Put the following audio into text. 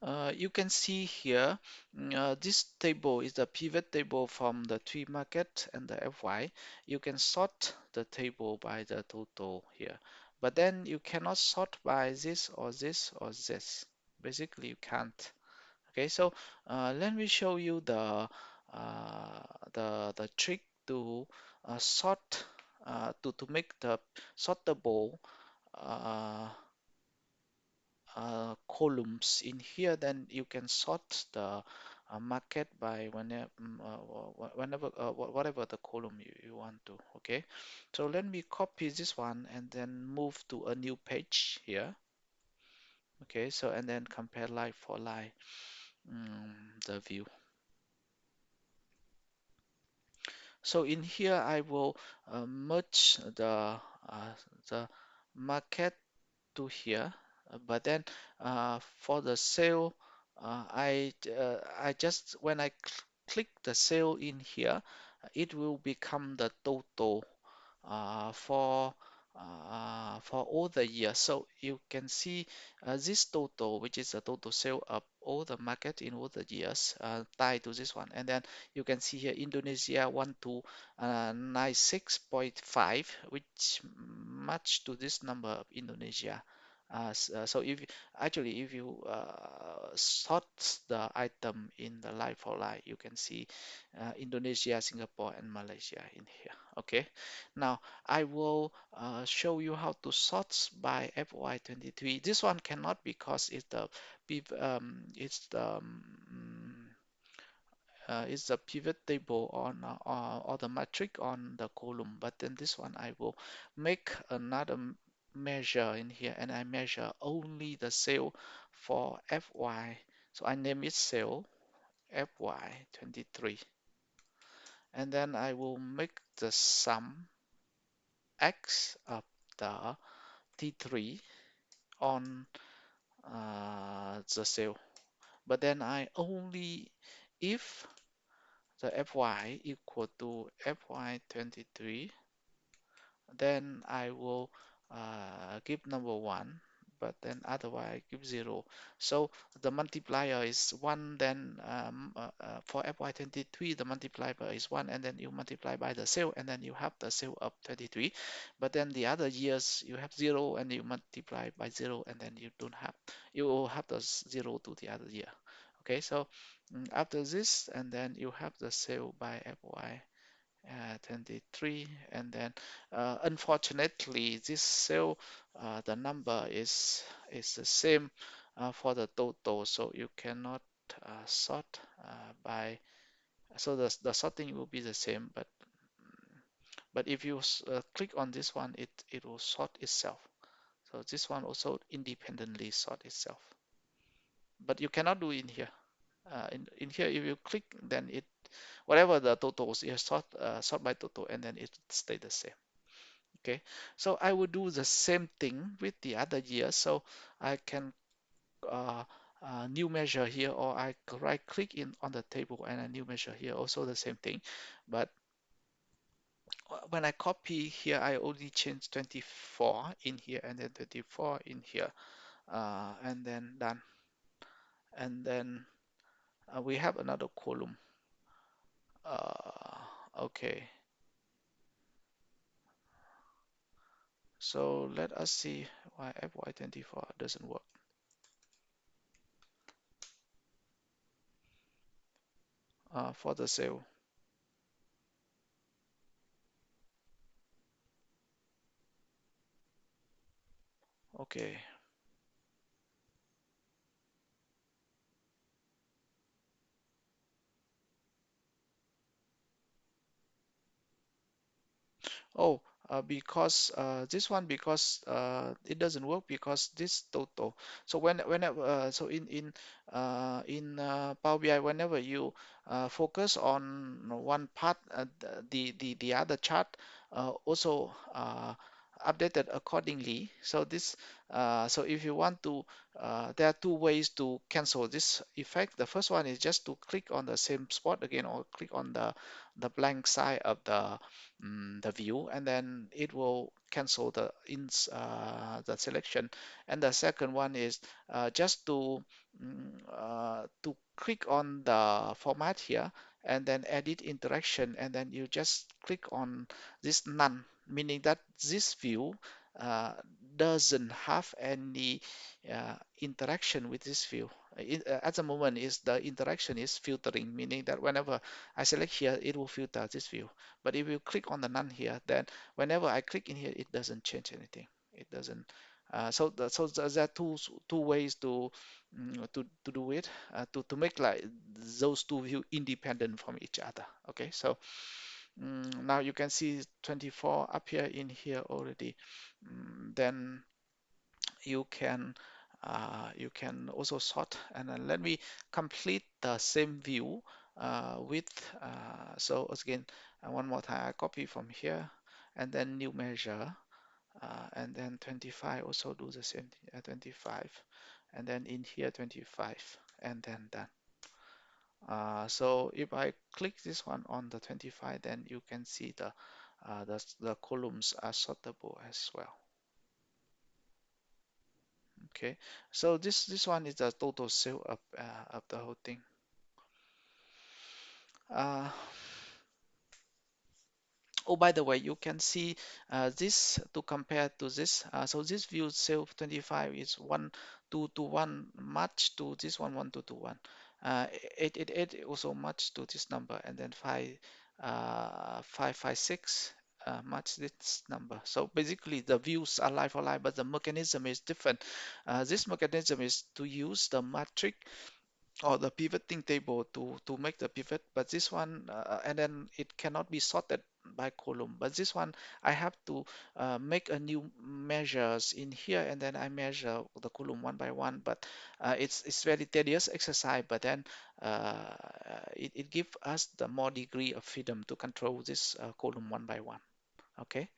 You can see here, this table is the pivot table from the three market and the FY. You can sort the table by the total here, but then you cannot sort by this or this or this. Basically, you can't. Okay, so let me show you the trick to sort to make the sortable uh, columns in here. Then you can sort the market by whenever whatever the column you want to. Okay, so let me copy this one and then move to a new page here. Okay, so and then compare line for line, the view. So in here I will merge the market to here, but then for the sale, I just when I click the sale in here, it will become the total uh, for for all the years. So you can see this total, which is the total sale of all the market in all the years, tied to this one. And then you can see here Indonesia 1296.5, which match to this number of Indonesia. So if actually if you sort the item in the line for line, you can see Indonesia, Singapore, and Malaysia in here. Okay, now I will show you how to sort by FY23. This one cannot because it's the pivot table on or the metric on the column. But then this one I will make another measure in here, and I measure only the sale for FY. So I name it sale FY23, and then I will make the sum X of the T3 on the sale. But then I only if the Fy equal to Fy23, then I will give number 1, but then otherwise give 0. So the multiplier is 1, then for FY23 the multiplier is 1, and then you multiply by the sale, and then you have the sale of 23. But then the other years you have 0, and you multiply by 0, and then you don't have, you will have the 0 to the other year. Okay, so after this, and then you have the sale by FY 23, and then unfortunately this cell the number is the same for the total, so you cannot sort by, so the sorting will be the same, but if you click on this one, it will sort itself. So this one also independently sort itself, but you cannot do in here. In here, if you click, then it, whatever the totals, you sort by total, and then it stay the same. Okay, so I will do the same thing with the other year. So I can uh, new measure here, or I right click in on the table and a new measure here, also the same thing. But when I copy here, I only change 24 in here and then 24 in here, and then done. And then we have another column. Okay, so let us see why FY24 doesn't work for the sale. Okay. Oh, because this one, because it doesn't work because this total. So whenever so in Power BI, whenever you focus on one part, the other chart also updated accordingly. So this so if you want to, there are two ways to cancel this effect. The first one is just to click on the same spot again, or click on the blank side of the view, and then it will cancel the selection. And the second one is just to click on the format here and then edit interaction, and then you just click on this none, meaning that this view uh, doesn't have any interaction with this view. At the moment, is the interaction is filtering, meaning that whenever I select here, it will filter this view. But if you click on the none here, then whenever I click in here, it doesn't change anything. It doesn't. There are two ways to do it, to make like those two view independent from each other. Okay, so now you can see 24 up here in here already. Then you can also sort, and then let me complete the same view with so again, one more time, I copy from here and then new measure, and then 25 also do the same thing, 25, and then in here 25, and then done. So if I click this one on the 25, then you can see the columns are sortable as well. Okay, so this one is the total sale of the whole thing. Uh, oh, by the way, you can see this to compare to this. So this view sale 25 is 1 2 to 1 match to this one 1 2 to 1. 8 also match to this number, and then 5 5 5 6 match this number. So basically the views are like for like, but the mechanism is different. This mechanism is to use the matrix or the pivoting table to make the pivot, but this one and then it cannot be sorted by column, but this one I have to make a new measures in here, and then I measure the column one by one. But it's very tedious exercise, but then it gives us the more degree of freedom to control this column one by one. Okay.